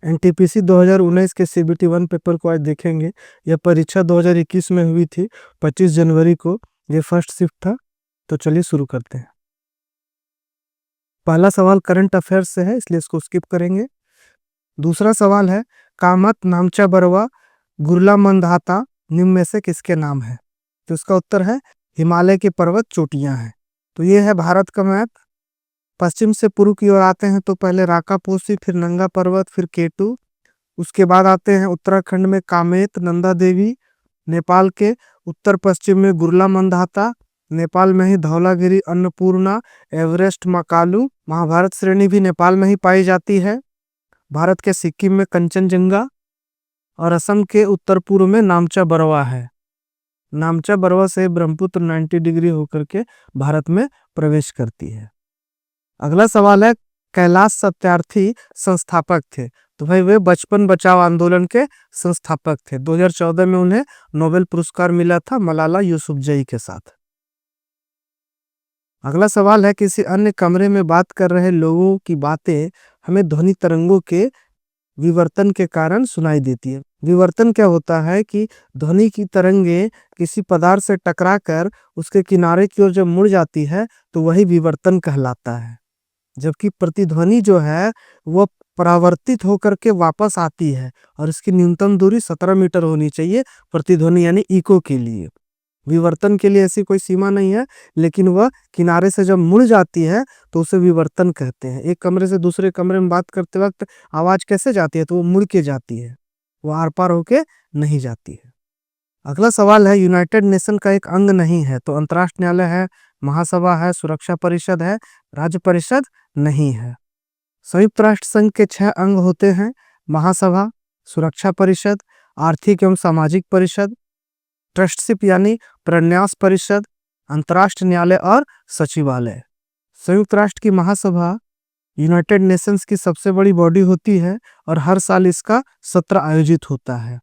NTPC 2019 के CBT 1 paper को आज देखेंगे। यह परीक्षा 2021 में हुई थी, 25 जनवरी को। ये फर्स्ट शिफ्ट था। तो चलिए शुरू करते हैं। पहला सवाल करंट अफेयर्स से है, इसलिए इसको स्किप करेंगे। दूसरा सवाल है, कामत, नामचा, बरवा, गुरला, मंदाता निम्न में से किसके नाम है? तो इसका उत्तर है हिमालय के पर्वत चोटियां हैं। तो ये है भारत का मैप। पश्चिम से पूर्व की ओर आते हैं तो पहले राकापोसी, फिर नंगा पर्वत, फिर केटू। उसके बाद आते हैं उत्तराखंड में कामेत, नंदा देवी। नेपाल के उत्तर पश्चिम में गुरला मंदाता। नेपाल में ही धौलागिरी, अन्नपूर्णा, एवरेस्ट, मकालू। महाभारत श्रेणी भी नेपाल में ही पाई जाती है। भारत के सिक्किम में कंचनजंगा और असम के उत्तर पूर्व में नामचा बरवा है। नामचा बरवा से ब्रह्मपुत्र 90 डिग्री होकर के भारत में प्रवेश करती है। अगला सवाल है, कैलाश सत्यार्थी संस्थापक थे? तो भाई वे बचपन बचाओ आंदोलन के संस्थापक थे। 2014 में उन्हें नोबेल पुरस्कार मिला था मलाला यूसुफजई के साथ। अगला सवाल है, किसी अन्य कमरे में बात कर रहे लोगों की बातें हमें ध्वनि तरंगों के विवर्तन के कारण सुनाई देती है। विवर्तन क्या होता है कि ध्वनि की तरंगे किसी पदार्थ से टकराकर उसके किनारे की ओर जब मुड़ जाती है तो वही विवर्तन कहलाता है। जबकि प्रतिध्वनि जो है वो परावर्तित होकर के वापस आती है और इसकी न्यूनतम दूरी 17 मीटर होनी चाहिए प्रतिध्वनि यानी इको के लिए। विवर्तन के लिए ऐसी कोई सीमा नहीं है, लेकिन वह किनारे से जब मुड़ जाती है तो उसे विवर्तन कहते हैं। एक कमरे से दूसरे कमरे में बात करते वक्त आवाज कैसे जाती है? तो वो मुड़ के जाती है, वो आर पार होके नहीं जाती है। अगला सवाल है, यूनाइटेड नेशन का एक अंग नहीं है? तो अंतर्राष्ट्रीय न्यायालय है, महासभा है, सुरक्षा परिषद है, राज्य परिषद नहीं है। संयुक्त राष्ट्र संघ के 6 अंग होते हैं, महासभा, सुरक्षा परिषद, आर्थिक एवं सामाजिक परिषद, ट्रस्टशिप यानी प्रन्यास परिषद, अंतर्राष्ट्रीय न्यायालय और सचिवालय। संयुक्त राष्ट्र की महासभा यूनाइटेड नेशंस की सबसे बड़ी बॉडी होती है और हर साल इसका सत्र आयोजित होता है।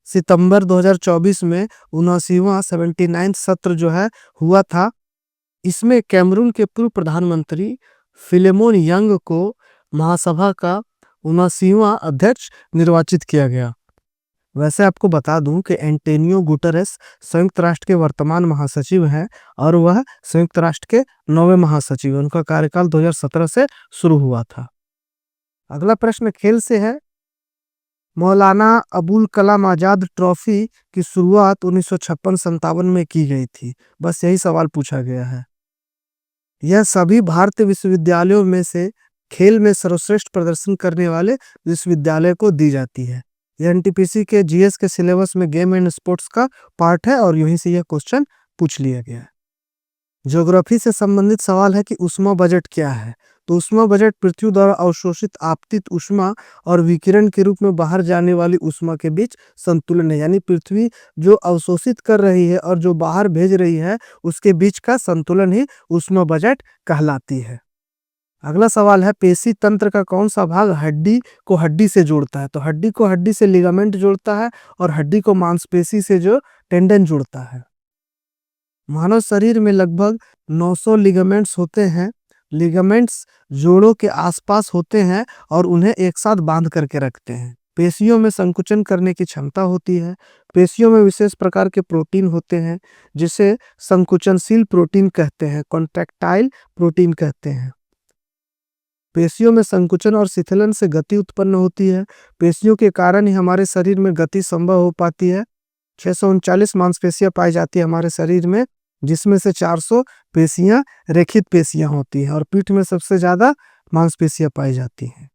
सितंबर 2024 में 79वां 79 सत्र जो है हुआ था। इसमें कैमरून के पूर्व प्रधानमंत्री फिलेमोन यंग को महासभा का 79वां अध्यक्ष निर्वाचित किया गया। वैसे आपको बता दूं कि एंटोनियो गुटेरेस संयुक्त राष्ट्र के वर्तमान महासचिव हैं और वह संयुक्त राष्ट्र के 9वें महासचिव हैं। उनका कार्यकाल 2017 से शुरू हुआ था। अगला प्रश्न खेल से है, मौलाना अबुल कलाम आजाद ट्रॉफी की शुरुआत 1956-57 में की गई थी। बस यही सवाल पूछा गया है। यह सभी भारतीय विश्वविद्यालयों में से खेल में सर्वश्रेष्ठ प्रदर्शन करने वाले विश्वविद्यालय को दी जाती है। यह एनटीपीसी के जीएस के सिलेबस में गेम एंड स्पोर्ट्स का पार्ट है और यहीं से यह क्वेश्चन पूछ लिया गया है। ज्योग्राफी से संबंधित सवाल है कि ऊष्मा बजट क्या है? तो ऊष्मा बजट पृथ्वी द्वारा अवशोषित आपतित ऊष्मा और विकिरण के रूप में बाहर जाने वाली ऊष्मा के बीच संतुलन है। यानी पृथ्वी जो अवशोषित कर रही है और जो बाहर भेज रही है उसके बीच का संतुलन ही ऊष्मा बजट कहलाती है। अगला सवाल है, पेशी तंत्र का कौन सा भाग हड्डी को हड्डी से जोड़ता है? तो हड्डी को हड्डी से लिगामेंट जोड़ता है और हड्डी को मांसपेशी से जो टेंडन जोड़ता है। मानव शरीर में लगभग 900 लिगामेंट्स होते हैं। लिगामेंट्स जोड़ों के आसपास होते हैं और उन्हें एक साथ बांध करके रखते हैं। पेशियों में संकुचन करने की क्षमता होती है। पेशियों में विशेष प्रकार के प्रोटीन होते हैं जिसे संकुचनशील प्रोटीन कहते हैं, कॉन्ट्रैक्टाइल प्रोटीन कहते हैं। पेशियों में संकुचन और शिथिलन से गति उत्पन्न होती है। पेशियों के कारण ही हमारे शरीर में गति संभव हो पाती है। 639 मांसपेशियां पाई जाती है हमारे शरीर में, जिसमें से 400 पेशियां रेखित पेशियां होती हैं और पीठ में सबसे ज्यादा मांसपेशियां पाई जाती हैं।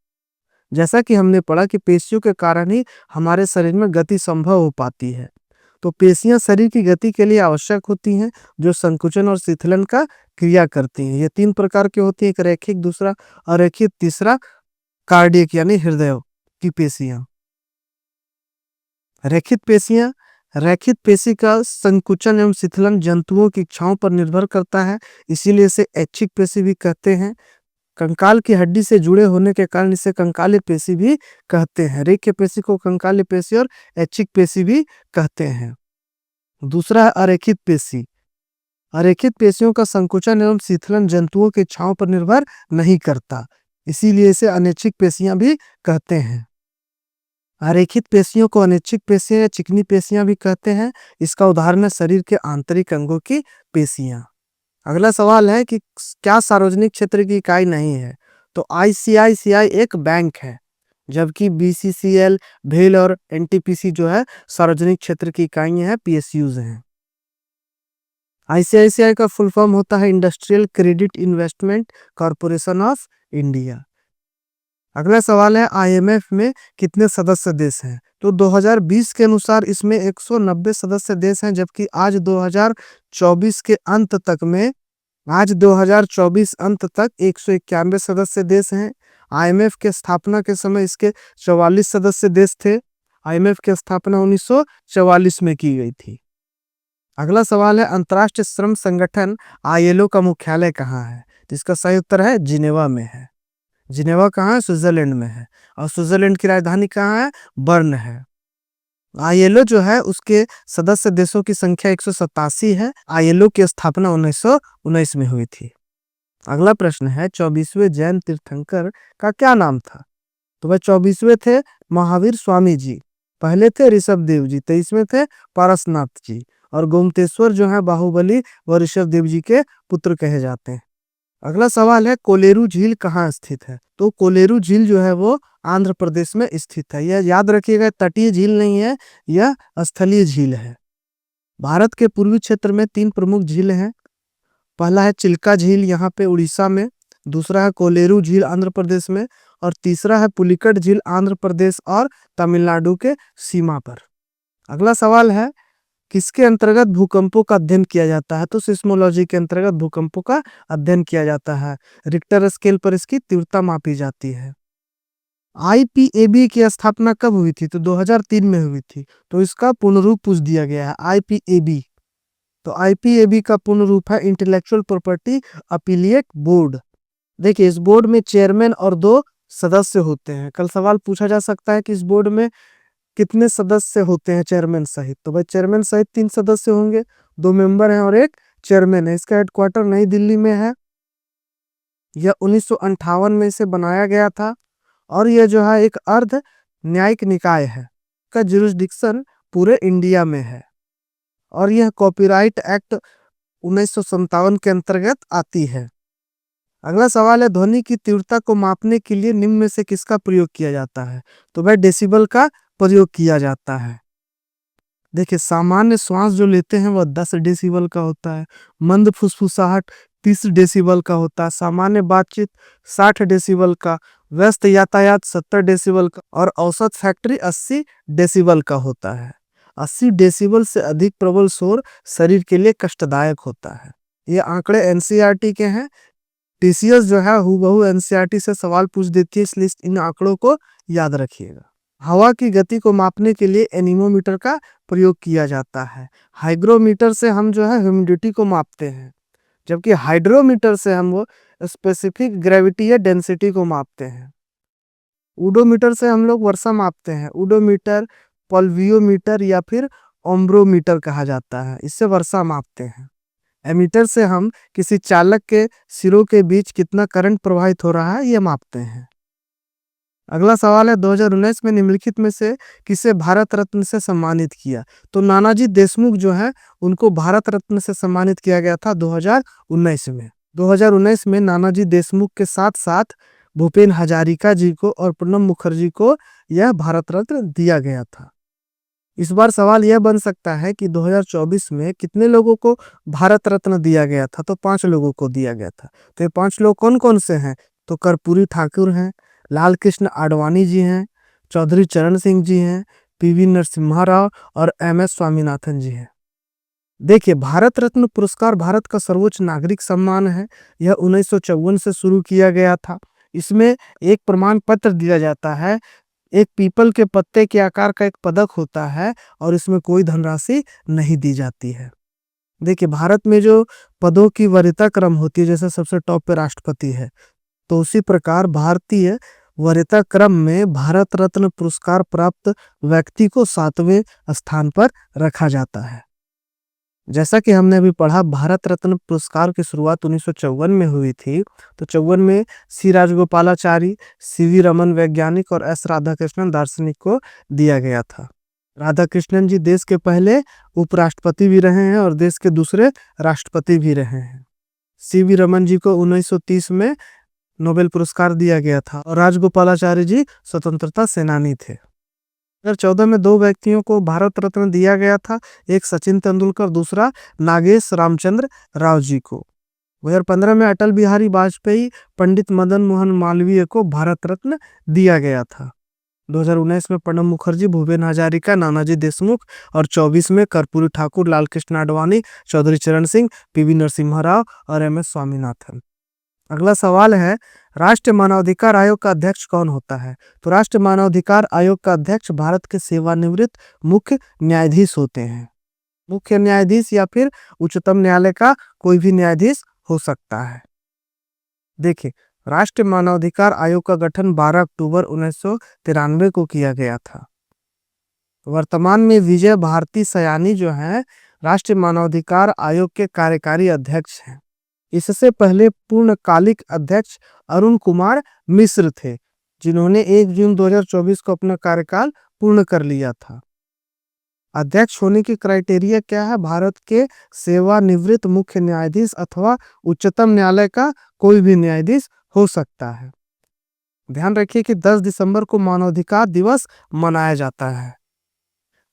जैसा कि हमने पढ़ा कि पेशियों के कारण ही हमारे शरीर में गति संभव हो पाती है। तो पेशियां शरीर की गति के लिए आवश्यक होती हैं, जो संकुचन और शिथिलन का क्रिया करती हैं। ये 3 प्रकार की होती है, एक रैखिक, दूसरा अरैखिक, तीसरा कार्डियक यानी हृदय की पेशियां। रैखिक पेशी का संकुचन एवं शिथिलन जंतुओं की इच्छाओं पर निर्भर करता है, इसीलिए इसे ऐच्छिक पेशी भी कहते हैं। कंकाल की हड्डी से जुड़े होने के कारण इसे कंकाली पेशी भी कहते हैं। रेखीय पेशी को कंकाली पेशी और ऐच्छिक पेशी भी कहते हैं। दूसरा है अरेखित पेशी। अरेखित पेशियों का संकुचन एवं शिथिलन जंतुओं की इच्छाओं पर निर्भर नहीं करता, इसीलिए इसे अनैच्छिक पेशियां भी कहते हैं। अरेखित पेशियों को अनैच्छिक पेशियां या चिकनी पेशियां भी कहते हैं। इसका उदाहरण है शरीर के आंतरिक अंगों की पेशियां। अगला सवाल है कि क्या सार्वजनिक क्षेत्र की इकाई नहीं है? तो आईसीआईसीआई एक बैंक है, जबकि बीसीसीएल, भेल और एनटीपीसी जो है सार्वजनिक क्षेत्र की इकाइयां हैं, पीएसयूज हैं। आईसीआईसीआई का फुल फॉर्म होता है industrial credit investment corporation of India. अगला सवाल है आईएमएफ में कितने सदस्य देश हैं? तो 2020 के अनुसार इसमें 190 सदस्य देश हैं, जबकि आज 2024 के अंत तक में 191 सदस्य देश हैं। आईएमएफ के स्थापना के समय इसके 44 सदस्य देश थे। आईएमएफ की स्थापना 1944 में की गई थी। अगला सवाल है अंतर्राष्ट्रीय श्रम संगठन आईएलओ का मुख्यालय कहाँ है? तो इसका सही उत्तर है जिनेवा में है। जिनेवा कहाँ है? स्विट्जरलैंड में है। और स्विट्जरलैंड की राजधानी कहाँ है? बर्न है। आईएलओ जो है उसके सदस्य देशों की संख्या 187 है। आईएलओ की स्थापना 1919 में हुई थी। अगला प्रश्न है 24वें जैन तीर्थंकर का क्या नाम था? तो वह 24वें थे महावीर स्वामी जी, पहले थे ऋषभ देव जी, 23वें थे पारसनाथ जी, और गोमतेश्वर जो है बाहुबली व ऋषभ देव जी के पुत्र कहे जाते हैं। अगला सवाल है कोलेरू झील कहाँ स्थित है? तो कोलेरू झील जो है वो आंध्र प्रदेश में स्थित है। यह याद रखिएगा, तटीय झील नहीं है, यह स्थलीय झील है। भारत के पूर्वी क्षेत्र में 3 प्रमुख झीलें हैं। पहला है चिल्का झील यहाँ पे उड़ीसा में, दूसरा है कोलेरू झील आंध्र प्रदेश में, और तीसरा है पुलिकट झील आंध्र प्रदेश और तमिलनाडु के सीमा पर। अगला सवाल है किसके अंतर्गत भूकंपों का अध्ययन किया जाता है? तो सिस्मोलॉजी के अंतर्गत भूकंपों का अध्ययन किया जाता है। रिक्टर स्केल पर इसकी तीव्रता मापी जाती है। आईपीएबी की स्थापना कब हुई थी? तो 2003 में हुई थी। तो इसका पूर्ण रूप पूछ दिया गया है आईपीएबी। तो आईपीएबी का पूर्ण रूप है इंटेलेक्चुअल प्रॉपर्टी अपीलिएट बोर्ड। देखिए इस बोर्ड में चेयरमैन और 2 सदस्य होते हैं। कल सवाल पूछा जा सकता है कि इस बोर्ड में कितने सदस्य होते हैं चेयरमैन सहित? तो भाई चेयरमैन सहित 3 सदस्य होंगे, 2 मेंबर हैं और 1 चेयरमैन है। इसका हेडक्वार्टर नई दिल्ली में है। यह 1958 में इसे बनाया गया था और यह जो है एक अर्ध न्यायिक निकाय है का जुरिस्डिक्शन पूरे इंडिया में है और यह कॉपीराइट एक्ट 1957 के अंतर्गत आती है। अगला सवाल है ध्वनि की तीव्रता को मापने के लिए निम्न में से किसका प्रयोग किया जाता है? तो भाई डेसिबल का प्रयोग किया जाता है। देखिए सामान्य श्वास जो लेते हैं वह 10 डेसिबल का होता है, मंद फुसफुसाहट 30 डेसिबल का होता है, सामान्य बातचीत 60 डेसिबल का, व्यस्त यातायात 70 डेसिबल का और औसत फैक्ट्री 80 डेसिबल का होता है। 80 डेसिबल से अधिक प्रबल शोर शरीर के लिए कष्टदायक होता है। ये आंकड़े एनसीईआरटी के हैं। टीसीएस जो है हूबहू एनसीईआरटी से सवाल पूछ देती है, इसलिए इन आंकड़ों को याद रखिएगा। हवा की गति को मापने के लिए एनीमोमीटर का प्रयोग किया जाता है। हाइग्रोमीटर से हम जो है ह्यूमिडिटी को मापते हैं, जबकि हाइड्रोमीटर से हम वो स्पेसिफिक ग्रेविटी या डेंसिटी को मापते हैं। ओडोमीटर से हम लोग वर्षा मापते हैं। ओडोमीटर, पल्वियोमीटर या फिर ओम्ब्रोमीटर कहा जाता है, इससे वर्षा मापते हैं। एमीटर से हम किसी चालक के सिरों के बीच कितना करंट प्रवाहित हो रहा है यह मापते हैं। अगला सवाल है 2019 में निम्नलिखित में से किसे भारत रत्न से सम्मानित किया? तो नानाजी देशमुख जो है उनको भारत रत्न से सम्मानित किया गया था 2019 में। 2019 में नानाजी देशमुख के साथ साथ भूपेन हजारिका जी को और प्रणब मुखर्जी को यह भारत रत्न दिया गया था। इस बार सवाल यह बन सकता है कि 2024 में कितने लोगों को भारत रत्न दिया गया था? तो 5 लोगों को दिया गया था। तो ये 5 लोग कौन कौन से हैं? तो कर्पूरी ठाकुर हैं, लाल कृष्ण आडवाणी जी हैं, चौधरी चरण सिंह जी हैं, पीवी नरसिम्हा राव और एमएस स्वामीनाथन जी हैं। देखिए भारत रत्न पुरस्कार भारत का सर्वोच्च नागरिक सम्मान है। यह 1954 से शुरू किया गया था। इसमें एक प्रमाण पत्र दिया जाता है, एक पीपल के पत्ते के आकार का एक पदक होता है और इसमें कोई धनराशि नहीं दी जाती है। देखिए भारत में जो पदों की वरीयता क्रम होती है, जैसे सबसे टॉप पे राष्ट्रपति है, तो उसी प्रकार भारतीय वरीयता क्रम में भारत रत्न पुरस्कार प्राप्त व्यक्ति को 7वें स्थान पर रखा जाता है। जैसा कि हमने अभी पढ़ा, भारत रत्न पुरस्कार की शुरुआत 1954 में हुई थी। तो 54 में सी राजगोपालाचारी, सीवी रमन वैज्ञानिक और एस राधाकृष्णन दार्शनिक को दिया गया था। राधाकृष्णन जी देश के पहले उपराष्ट्रपति भी रहे हैं और देश के दूसरे राष्ट्रपति भी रहे हैं। सीवी रमन जी को 1930 में नोबेल पुरस्कार दिया गया था और राजगोपालाचारी जी स्वतंत्रता सेनानी थे। 2014 में दो व्यक्तियों को भारत रत्न दिया गया था, एक सचिन तेंदुलकर, दूसरा नागेश रामचंद्र राव जी को। 2015 में अटल बिहारी वाजपेयी, पंडित मदन मोहन मालवीय को भारत रत्न दिया गया था। 2019 में प्रणब मुखर्जी, भूपेन हजारिका, नानाजी देशमुख और 24 में कर्पूरी ठाकुर, लाल कृष्ण आडवाणी, चौधरी चरण सिंह, पीवी नरसिम्हा राव और एम एस स्वामीनाथन। अगला सवाल है, राष्ट्रीय मानवाधिकार आयोग का अध्यक्ष कौन होता है? तो राष्ट्रीय मानवाधिकार आयोग का अध्यक्ष भारत के सेवानिवृत्त मुख्य न्यायाधीश होते हैं। मुख्य न्यायाधीश या फिर उच्चतम न्यायालय का कोई भी न्यायाधीश हो सकता है। देखिए, राष्ट्रीय मानवाधिकार आयोग का गठन 12 अक्टूबर 1993 को किया गया था। वर्तमान में विजय भारती सयानी जो है राष्ट्रीय मानवाधिकार आयोग के कार्यकारी अध्यक्ष हैं। इससे पहले पूर्णकालिक अध्यक्ष अरुण कुमार मिश्र थे, जिन्होंने 1 जून 2024 को अपना कार्यकाल पूर्ण कर लिया था। अध्यक्ष होने की क्राइटेरिया क्या है? भारत के सेवानिवृत्त मुख्य न्यायाधीश अथवा उच्चतम न्यायालय का कोई भी न्यायाधीश हो सकता है। ध्यान रखिए कि 10 दिसंबर को मानवाधिकार दिवस मनाया जाता है।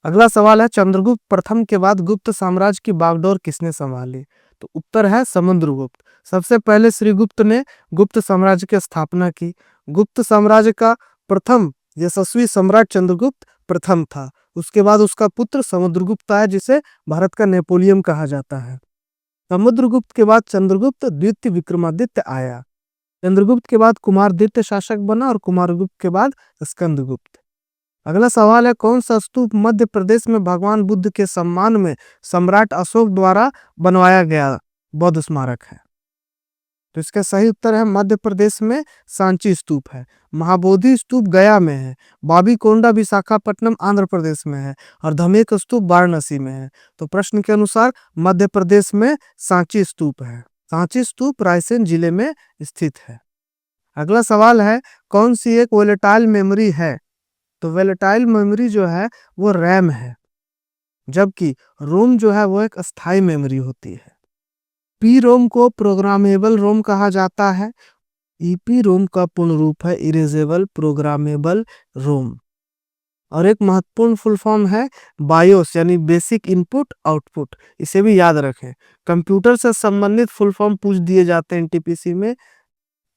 अगला सवाल है, चंद्रगुप्त प्रथम के बाद गुप्त साम्राज्य की बागडोर किसने संभाली? तो उत्तर है समुद्रगुप्त। सबसे पहले श्रीगुप्त ने गुप्त साम्राज्य की स्थापना की। गुप्त साम्राज्य का प्रथम यशस्वी सम्राट चंद्रगुप्त प्रथम था। उसके बाद उसका पुत्र समुद्रगुप्त आया, जिसे भारत का नेपोलियन कहा जाता है। समुद्रगुप्त के बाद चंद्रगुप्त द्वितीय विक्रमादित्य आया। चंद्रगुप्त के बाद कुमारदित्य शासक बना और कुमारगुप्त के बाद स्कंदगुप्त। अगला सवाल है, कौन सा स्तूप मध्य प्रदेश में भगवान बुद्ध के सम्मान में सम्राट अशोक द्वारा बनवाया गया बौद्ध स्मारक है? तो इसका सही उत्तर है मध्य प्रदेश में सांची स्तूप है। महाबोधि स्तूप गया में है। बाबी कोंडा विशाखापट्टनम आंध्र प्रदेश में है और धमेक स्तूप वाराणसी में है। तो प्रश्न के अनुसार मध्य प्रदेश में सांची स्तूप है। सांची स्तूप रायसेन जिले में स्थित है। अगला सवाल है, कौन सी एक वोलेटाइल मेमोरी है? तो वोलेटाइल मेमोरी जो है वो रैम है, जबकि रोम जो है वो एक अस्थाई मेमोरी होती है। पी रोम को प्रोग्रामेबल रोम कहा जाता है। ईपी रोम का पूर्ण रूप है इरेजेबल प्रोग्रामेबल रोम। और एक महत्वपूर्ण फुल फॉर्म है बायोस, यानी बेसिक इनपुट आउटपुट। इसे भी याद रखें, कंप्यूटर से संबंधित फुल फॉर्म पूछ दिए जाते हैं एनटीपीसी में।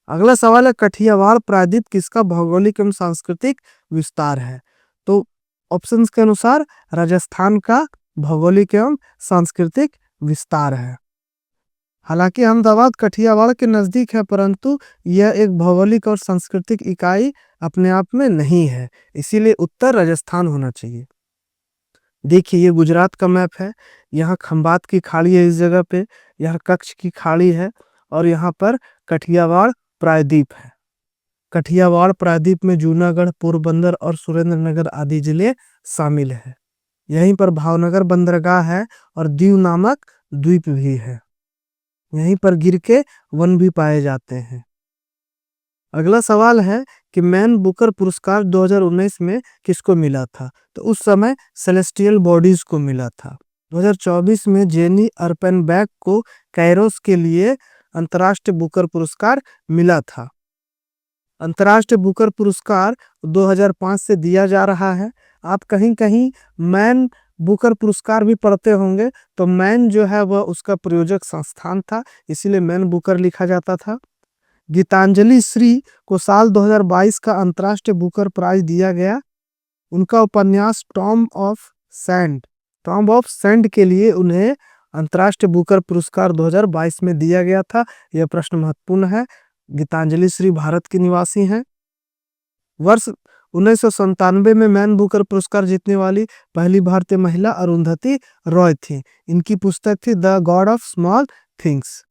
अगला सवाल है, कठियावाड़ प्रायद्वीप किसका भौगोलिक एवं सांस्कृतिक विस्तार है? तो ऑप्शंस के अनुसार राजस्थान का भौगोलिक एवं सांस्कृतिक विस्तार है। हालांकि अहमदाबाद कठियावाड़ के नजदीक है, परंतु यह एक भौगोलिक और सांस्कृतिक इकाई अपने आप में नहीं है, इसीलिए उत्तर राजस्थान होना चाहिए। देखिए, ये गुजरात का मैप है। यहाँ खंबात की खाड़ी है, इस जगह पे यहाँ कच्छ की खाड़ी है और यहाँ पर कठियावाड़ प्रायद्वीप है। कठियावाड़ प्रायद्वीप में जूनागढ़, पोरबंदर और सुरेंद्रनगर आदि जिले शामिल है। यहीं पर भावनगर बंदरगाह है और दीव नामक द्वीप भी है। यहीं पर गिर के वन भी पाए जाते हैं। अगला सवाल है कि मैन बुकर पुरस्कार 2019 में किसको मिला था? तो उस समय सेलेस्टियल बॉडीज को मिला था। 2024 में जेनी अर्पेनबैक को कैरोस के लिए अंतर्राष्ट्रीय बुकर पुरस्कार मिला था। अंतर्राष्ट्रीय बुकर पुरस्कार 2005 से दिया जा रहा है। आप कहीं कहीं मैन बुकर पुरस्कार भी पढ़ते होंगे, तो मैन जो है वह उसका प्रयोजक संस्थान था, इसीलिए मैन बुकर लिखा जाता था। गीतांजलि श्री को साल 2022 का अंतर्राष्ट्रीय बुकर प्राइज दिया गया। उनका उपन्यास टॉम्ब ऑफ सैंड के लिए उन्हें अंतर्राष्ट्रीय बुकर पुरस्कार 2022 में दिया गया था। यह प्रश्न महत्वपूर्ण है। गीतांजलि श्री भारत की निवासी हैं। वर्ष 1997 में मैन बुकर पुरस्कार जीतने वाली पहली भारतीय महिला अरुंधति रॉय थी। इनकी पुस्तक थी the God of small things.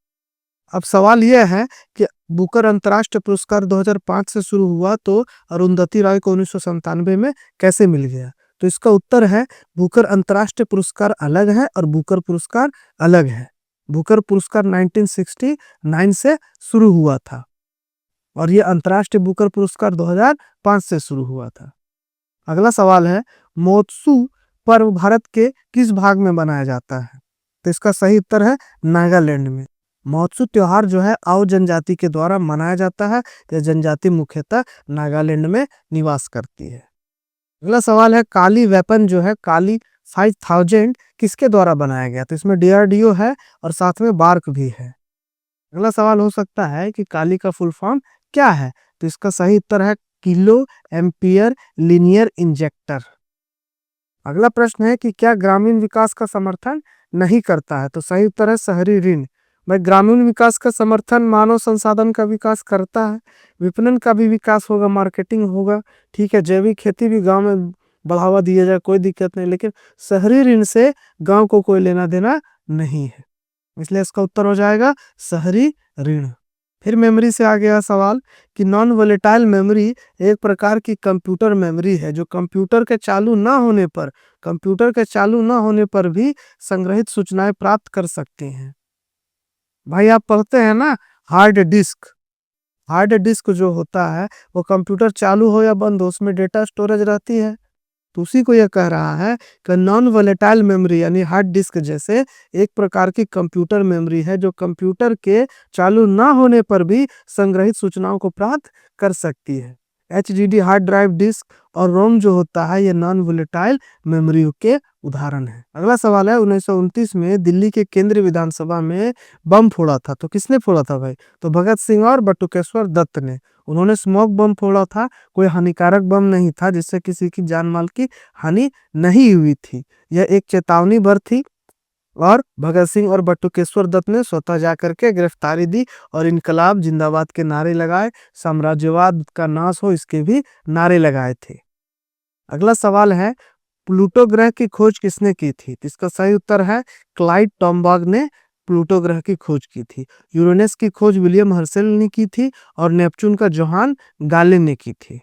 अब सवाल यह है कि बुकर अंतर्राष्ट्रीय पुरस्कार 2005 से शुरू हुआ, तो अरुंधति रॉय को 1997 में कैसे मिल गया? तो इसका उत्तर है बुकर अंतर्राष्ट्रीय पुरस्कार अलग है और बुकर पुरस्कार अलग है। बुकर पुरस्कार 1969 से शुरू हुआ था और ये अंतर्राष्ट्रीय बुकर पुरस्कार 2005 से शुरू हुआ था। अगला सवाल है, महोत्सव पर्व भारत के किस भाग में मनाया जाता है? तो इसका सही उत्तर है नागालैंड में। महोत्सव त्योहार जो है आओ जनजाति के द्वारा मनाया जाता है। यह जनजाति मुख्यतः नागालैंड में निवास करती है। अगला सवाल है, काली वेपन जो है काली 5000 किसके द्वारा बनाया गया? तो इसमें डीआरडीओ है और साथ में बार्क भी है। अगला सवाल हो सकता है कि काली का फुल फॉर्म क्या है? तो इसका सही उत्तर है किलो एम्पियर लीनियर इंजेक्टर। अगला प्रश्न है कि क्या ग्रामीण विकास का समर्थन नहीं करता है? तो सही उत्तर है शहरी ऋण। भाई ग्रामीण विकास का समर्थन मानव संसाधन का विकास करता है, विपणन का भी विकास होगा, मार्केटिंग होगा, ठीक है, जैविक खेती भी गांव में बढ़ावा दिया जाए, कोई दिक्कत नहीं, लेकिन शहरी ऋण से गांव को कोई लेना देना नहीं है, इसलिए इसका उत्तर हो जाएगा शहरी ऋण। फिर मेमोरी से आ गया सवाल कि नॉन वोलेटाइल मेमोरी एक प्रकार की कंप्यूटर मेमोरी है जो कंप्यूटर के चालू ना होने पर भी संग्रहित सूचनाएं प्राप्त कर सकते हैं। भाई आप पढ़ते हैं ना हार्ड डिस्क जो होता है वो कंप्यूटर चालू हो या बंद हो उसमें डेटा स्टोरेज रहती है, तो उसी को यह कह रहा है कि नॉन वोलेटाइल मेमोरी यानी हार्ड डिस्क जैसे एक प्रकार की कंप्यूटर मेमोरी है जो कंप्यूटर के चालू ना होने पर भी संग्रहित सूचनाओं को प्राप्त कर सकती है। एचडीडी हार्ड ड्राइव डिस्क और रोम जो होता है ये नॉन वोलेटाइल मेमोरी के उदाहरण है। अगला सवाल है, 1929 में दिल्ली के केंद्रीय विधानसभा में बम फोड़ा था, तो किसने फोड़ा था भाई? तो भगत सिंह और बटुकेश्वर दत्त ने। उन्होंने स्मोक बम फोड़ा था, कोई हानिकारक बम नहीं था जिससे किसी की जान माल की हानि नहीं हुई थी। यह एक चेतावनी भर थी और भगत सिंह और बटुकेश्वर दत्त ने स्वतः जाकर के गिरफ्तारी दी और इनकलाब जिंदाबाद के नारे लगाए, साम्राज्यवाद का नाश हो इसके भी नारे लगाए थे। अगला सवाल है, प्लूटो ग्रह की खोज किसने की थी? इसका सही उत्तर है क्लाइड टॉमबाग ने प्लूटो ग्रह की खोज की थी। यूरेनस की खोज विलियम हर्शेल ने की थी और नेपच्यून का जोहान गालेन ने की थी।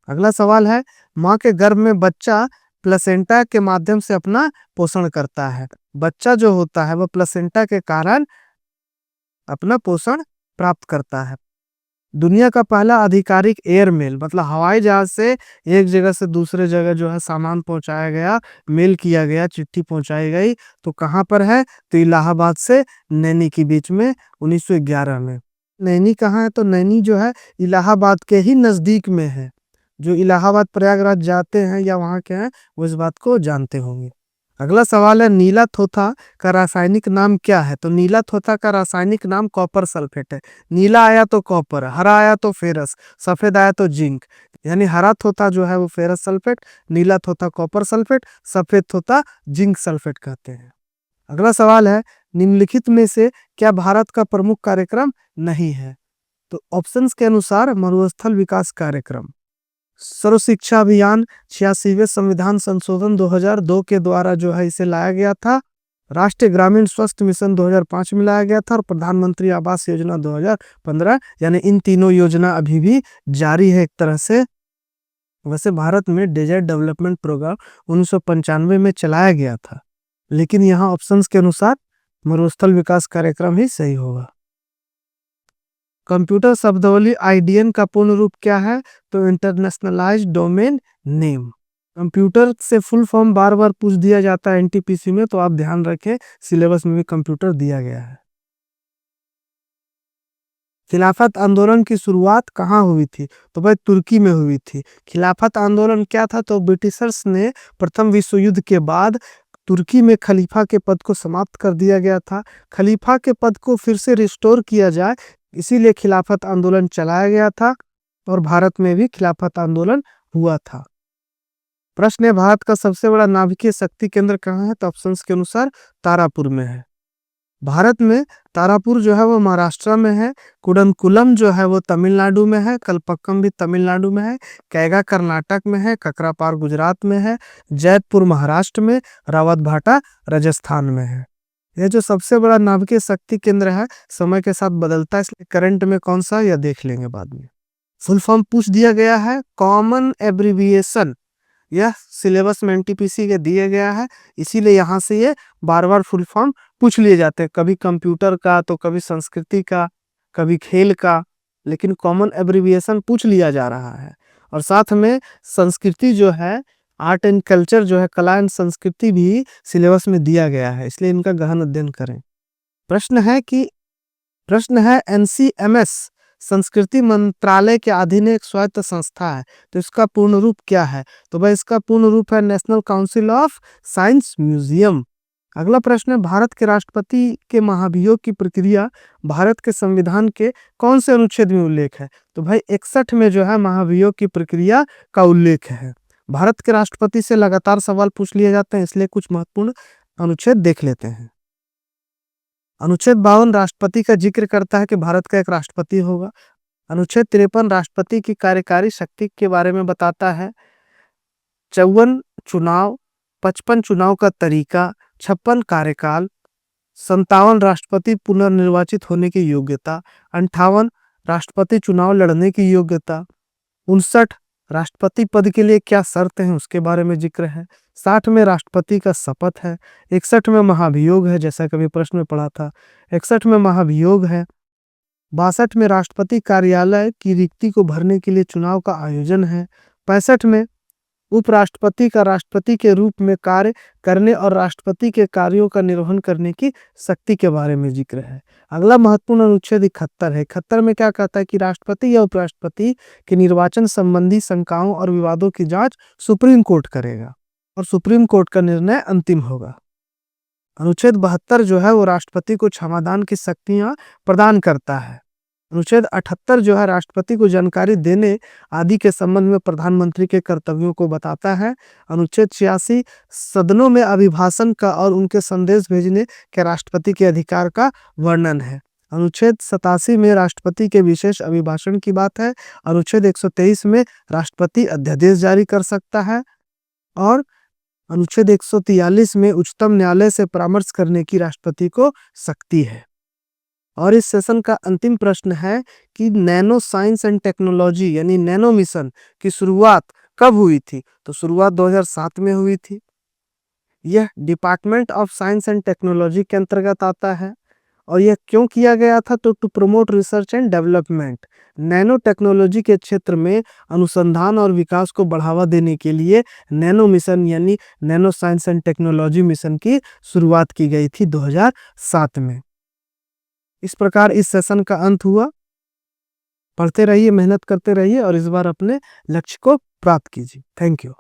अगला सवाल है, माँ के गर्भ में बच्चा प्लेसेंटा के माध्यम से अपना पोषण करता है। बच्चा जो होता है वह प्लेसेंटा के कारण अपना पोषण प्राप्त करता है। दुनिया का पहला आधिकारिक एयरमेल मतलब हवाई जहाज से एक जगह से दूसरे जगह जो है सामान पहुंचाया गया, मेल किया गया, चिट्ठी पहुंचाई गई, तो कहां पर है? तो इलाहाबाद से नैनी के बीच में 1911 में। नैनी कहाँ है? तो नैनी जो है इलाहाबाद के ही नजदीक में है। जो इलाहाबाद प्रयागराज जाते हैं या वहां के हैं वो इस बात को जानते होंगे। अगला सवाल है, नीला थोथा का रासायनिक नाम क्या है? तो नीला थोथा का रासायनिक नाम कॉपर सल्फेट है। नीला आया तो कॉपर, हरा आया तो फेरस, सफेद आया तो जिंक, यानी हरा थोथा जो है वो फेरस सल्फेट, नीला थोथा कॉपर सल्फेट, सफेद थोथा जिंक सल्फेट कहते हैं। अगला सवाल है, निम्नलिखित में से क्या भारत का प्रमुख कार्यक्रम नहीं है? तो ऑप्शंस के अनुसार मरुस्थल विकास कार्यक्रम, सर्व शिक्षा अभियान, 86वें संविधान संशोधन 2002 के द्वारा जो है इसे लाया गया था, राष्ट्रीय ग्रामीण स्वास्थ्य मिशन 2005 में लाया गया था और प्रधानमंत्री आवास योजना 2015, यानी इन तीनों योजना अभी भी जारी है एक तरह से। वैसे भारत में डेजर्ट डेवलपमेंट प्रोग्राम 1995 में चलाया गया था, लेकिन यहाँ ऑप्शंस के अनुसार मरुस्थल विकास कार्यक्रम ही सही होगा। कंप्यूटर शब्दावली आईडीएन का पूर्ण रूप क्या है? तो इंटरनेशनलाइज्ड डोमेन नेम। कंप्यूटर से फुल फॉर्म बार बार पूछ दिया जाता है एनटीपीसी में, तो आप ध्यान रखें सिलेबस में भी कंप्यूटर दिया गया है। खिलाफत आंदोलन की शुरुआत कहाँ हुई थी? तो भाई तुर्की में हुई थी। खिलाफत आंदोलन क्या था? तो ब्रिटिशर्स ने प्रथम विश्व युद्ध के बाद तुर्की में खलीफा के पद को समाप्त कर दिया गया था। खलीफा के पद को फिर से रिस्टोर किया जाए इसीलिए खिलाफत आंदोलन चलाया गया था और भारत में भी खिलाफत आंदोलन हुआ था। प्रश्न है, भारत का सबसे बड़ा नाभिकीय शक्ति केंद्र कहाँ है? तो ऑप्शंस के अनुसार तारापुर में है। भारत में तारापुर जो है वो महाराष्ट्र में है, कुडनकुलम जो है वो तमिलनाडु में है, कलपक्कम भी तमिलनाडु में है, कैगा कर्नाटक में है, ककरापार गुजरात में है, जैतपुर महाराष्ट्र में, रावतभाटा राजस्थान में है। यह जो सबसे बड़ा नाभिकीय शक्ति केंद्र है समय के साथ बदलता है, इसलिए करंट में कौन सा यह देख लेंगे बाद में। फुल फॉर्म पूछ दिया गया है, कॉमन एब्रिविएशन यह सिलेबस में एनटीपीसी के दिए गया है, इसीलिए यहाँ से ये बार बार फुल फॉर्म पूछ लिए जाते हैं, कभी कंप्यूटर का तो कभी संस्कृति का, कभी खेल का, लेकिन कॉमन एब्रिविएशन पूछ लिया जा रहा है। और साथ में संस्कृति जो है, आर्ट एंड कल्चर जो है, कला एंड संस्कृति भी सिलेबस में दिया गया है, इसलिए इनका गहन अध्ययन करें। प्रश्न है एनसीएमएस संस्कृति मंत्रालय के अधीन एक स्वायत्त संस्था है, तो इसका पूर्ण रूप क्या है? तो भाई इसका पूर्ण रूप है national council of science museum. अगला प्रश्न है भारत के राष्ट्रपति के महाभियोग की प्रक्रिया भारत के संविधान के कौन से अनुच्छेद में उल्लेख है? तो भाई 61 में जो है महाभियोग की प्रक्रिया का उल्लेख है। भारत के राष्ट्रपति से लगातार सवाल पूछ लिए जाते हैं, इसलिए कुछ महत्वपूर्ण अनुच्छेद देख लेते हैं। अनुच्छेद 52 राष्ट्रपति का जिक्र करता है कि भारत का एक राष्ट्रपति होगा। अनुच्छेद 53 राष्ट्रपति की कार्यकारी शक्ति के बारे में बताता है। 54 चुनाव, 55 चुनाव का तरीका, 56 कार्यकाल, 57 राष्ट्रपति पुनर्निर्वाचित होने की योग्यता, 58 राष्ट्रपति चुनाव लड़ने की योग्यता, 59 राष्ट्रपति पद के लिए क्या शर्त है उसके बारे में जिक्र है, 60 में राष्ट्रपति का शपथ है, 61 में महाभियोग है, जैसा कभी प्रश्न में पढ़ा था, 61 में महाभियोग है, 62 में राष्ट्रपति कार्यालय की रिक्ति को भरने के लिए चुनाव का आयोजन है, 65 में उपराष्ट्रपति का राष्ट्रपति के रूप में कार्य करने और राष्ट्रपति के कार्यों का निर्वहन करने की शक्ति के बारे में जिक्र है। अगला महत्वपूर्ण अनुच्छेद 71 है। 71 में क्या कहता है कि राष्ट्रपति या उपराष्ट्रपति के निर्वाचन संबंधी शंकाओं और विवादों की जांच सुप्रीम कोर्ट करेगा और सुप्रीम कोर्ट का निर्णय अंतिम होगा। अनुच्छेद 72 जो है वो राष्ट्रपति को क्षमादान की शक्तियां प्रदान करता है। अनुच्छेद 78 जो है राष्ट्रपति को जानकारी देने आदि के संबंध में प्रधानमंत्री के कर्तव्यों को बताता है। अनुच्छेद 86 सदनों में अभिभाषण का और उनके संदेश भेजने के राष्ट्रपति के अधिकार का वर्णन है। अनुच्छेद 87 में राष्ट्रपति के विशेष अभिभाषण की बात है। अनुच्छेद 123 में राष्ट्रपति अध्यादेश जारी कर सकता है और अनुच्छेद 143 में उच्चतम न्यायालय से परामर्श करने की राष्ट्रपति को शक्ति है। और इस सेशन का अंतिम प्रश्न है कि नैनो साइंस एंड टेक्नोलॉजी यानी नैनो मिशन की शुरुआत कब हुई थी? तो शुरुआत 2007 में हुई थी। यह department of science and technology के अंतर्गत आता है और यह क्यों किया गया था? तो to promote research and development, nano technology के क्षेत्र में अनुसंधान और विकास को बढ़ावा देने के लिए नैनो मिशन यानी nano science and technology mission की शुरुआत की गई थी 2007 में। इस प्रकार इस सेशन का अंत हुआ। पढ़ते रहिए, मेहनत करते रहिए और इस बार अपने लक्ष्य को प्राप्त कीजिए। Thank you.